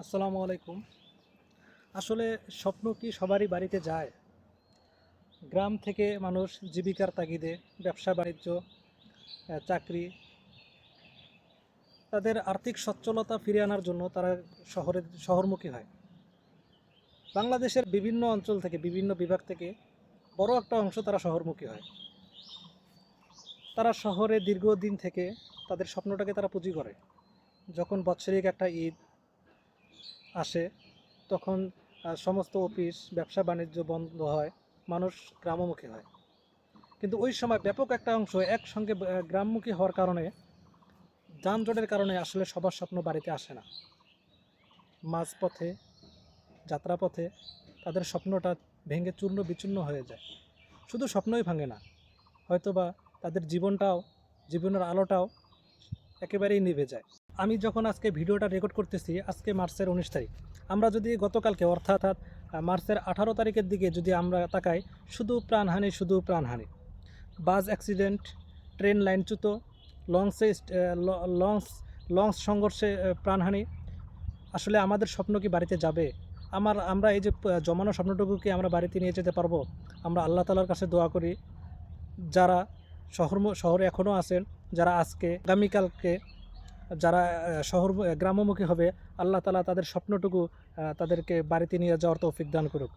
আসসালামু আলাইকুম। আসলে স্বপ্ন কি সবারই বাড়িতে যায়? গ্রাম থেকে মানুষ জীবিকার তাগিদে ব্যবসা বাণিজ্য, চাকরি, তাদের আর্থিক সচ্ছলতা ফিরিয়ে আনার জন্য তারা শহরমুখী হয়। বাংলাদেশের বিভিন্ন অঞ্চল থেকে বিভিন্ন বিভাগ থেকে বড় একটা অংশ তারা শহরমুখী হয়। তারা শহরে দীর্ঘদিন থেকে তাদের স্বপ্নটাকে তারা পুঁজি করে। যখন বৎসরিক একটা ঈদ আসে তখন সমস্ত অফিস ব্যবসা বাণিজ্য বন্ধ হয়, মানুষ গ্রামমুখী হয়। কিন্তু ওই সময় ব্যাপক একটা অংশ একসঙ্গে গ্রামমুখী হওয়ার কারণে, যানজটের কারণে আসলে সবার স্বপ্ন বাড়িতে আসে না। মাঝপথে, যাত্রাপথে তাদের স্বপ্নটা ভেঙে চূর্ণ বিচূর্ণ হয়ে যায়। শুধু স্বপ্নই ভাঙে না, হয়তোবা তাদের জীবনের আলোটাও একেবারেই নিভে যায়। আমি যখন আজকে ভিডিওটা রেকর্ড করতেছি, আজকে মার্চের 19 তারিখ। আমরা যদি গতকালকে অর্থাৎ মার্চের 18 তারিখের দিকে যদি আমরা তাকাই, শুধু প্রাণহানি। বাস অ্যাক্সিডেন্ট, ট্রেন লাইনচ্যুত, লঞ্চে লঞ্চ লঞ্চ সংঘর্ষে প্রাণহানি। আসলে আমাদের স্বপ্ন কি বাড়িতে যাবে? আমরা এই যে জমানো স্বপ্নটুকু কি আমরা বাড়িতে নিয়ে যেতে পারবো? আমরা আল্লাহ তাআলার কাছে দোয়া করি, যারা শহরে এখনও আছেন, যারা আগামীকালকে যারা গ্রামমুখী হবে, আল্লাহ তাআলা তাদের স্বপ্নটুকু তাদেরকে বাড়িতে নিয়ে যাওয়ার তৌফিক দান করুক।